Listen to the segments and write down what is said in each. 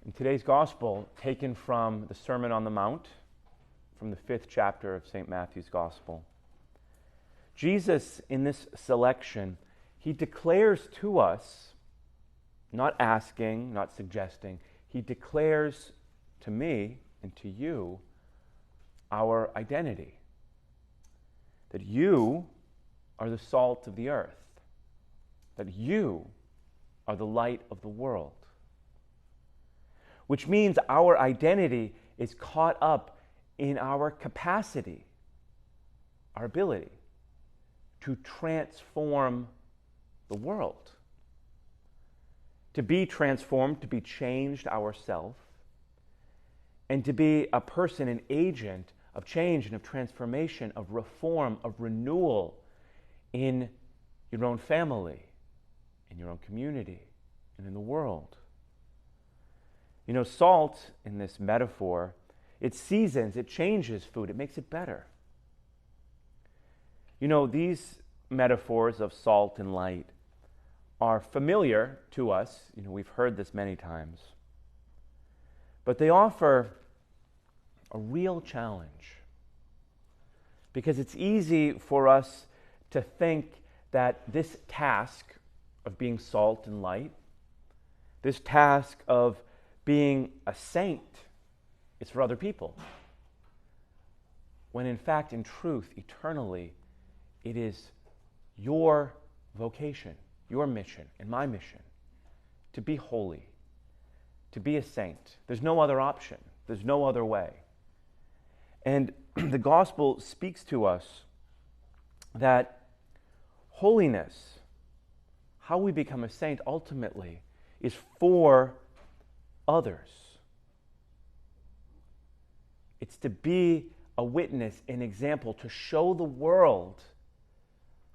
In today's gospel, taken from the Sermon on the Mount, from the 5th chapter of St. Matthew's Gospel, Jesus, in this selection, he declares to us, not asking, not suggesting, he declares to me and to you our identity. That you are the salt of the earth. That you are the light of the world. Which means our identity is caught up in our capacity, our ability to transform the world. To be transformed, to be changed ourselves, and to be a person, an agent of change and of transformation, of reform, of renewal in your own family, in your own community, and in the world. You know, salt, in this metaphor, it seasons, it changes food, it makes it better. You know, these metaphors of salt and light are familiar to us. You know, we've heard this many times. But they offer a real challenge. Because it's easy for us to think that this task of being salt and light, this task of being a saint, is for other people. When in fact, in truth, eternally, it is your vocation, your mission, and my mission to be holy, to be a saint. There's no other option. There's no other way. And the gospel speaks to us that holiness, how we become a saint ultimately, is for others. It's to be a witness, an example, to show the world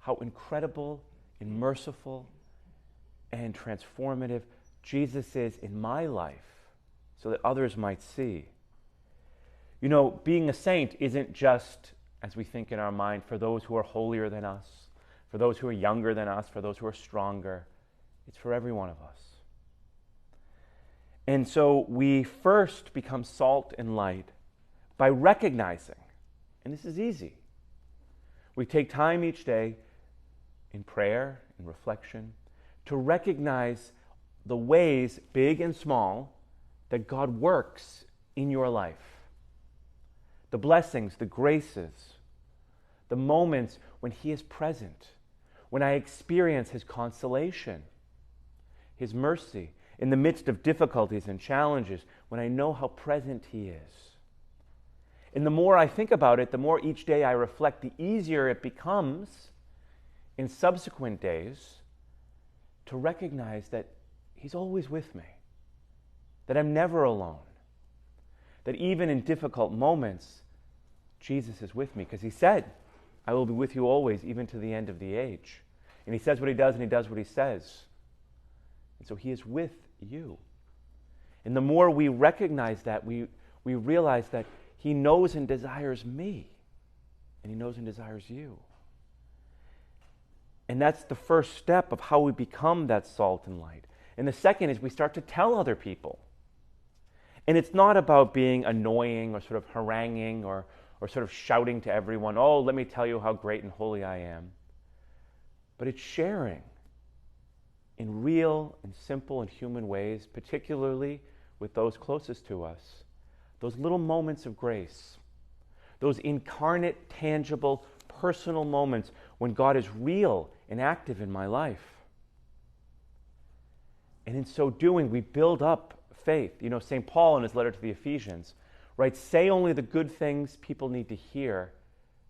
how incredible and merciful and transformative Jesus is in my life, so that others might see. You know, being a saint isn't just, as we think in our mind, for those who are holier than us, for those who are younger than us, for those who are stronger. It's for every one of us. And so we first become salt and light by recognizing, and this is easy, we take time each day in prayer and reflection to recognize the ways, big and small, that God works in your life. The blessings, the graces, the moments when He is present, when I experience His consolation, His mercy, in the midst of difficulties and challenges, when I know how present He is. And the more I think about it, the more each day I reflect, the easier it becomes in subsequent days to recognize that He's always with me, that I'm never alone, that even in difficult moments, Jesus is with me, because He said, I will be with you always, even to the end of the age. And He says what He does, and He does what He says. And so He is with you. And the more we recognize that, we realize that He knows and desires me, and He knows and desires you. And that's the first step of how we become that salt and light. And the second is we start to tell other people. And it's not about being annoying or sort of haranguing or sort of shouting to everyone, oh, let me tell you how great and holy I am. But it's sharing in real and simple and human ways, particularly with those closest to us, those little moments of grace, those incarnate, tangible, personal moments when God is real and active in my life. And in so doing, we build up faith. You know, St. Paul in his letter to the Ephesians writes, say only the good things people need to hear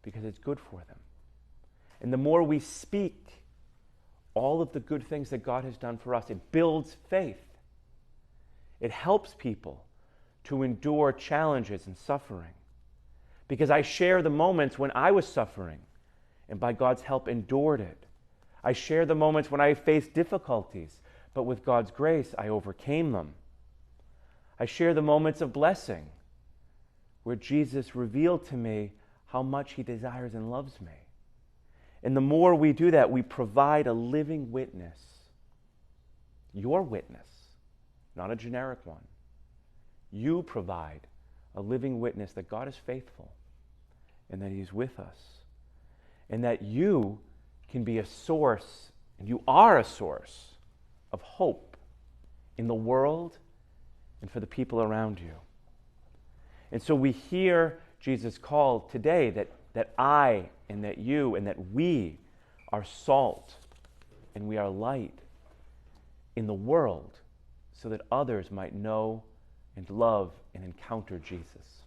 because it's good for them. And the more we speak all of the good things that God has done for us, it builds faith. It helps people to endure challenges and suffering. Because I share the moments when I was suffering and by God's help endured it. I share the moments when I faced difficulties, but with God's grace I overcame them. I share the moments of blessing where Jesus revealed to me how much He desires and loves me. And the more we do that, we provide a living witness, your witness, not a generic one, you provide a living witness that God is faithful and that He's with us, and that you can be a source, and you are a source of hope in the world and for the people around you. And so we hear Jesus call today that I and that you and that we are salt and we are light in the world so that others might know and love and encounter Jesus.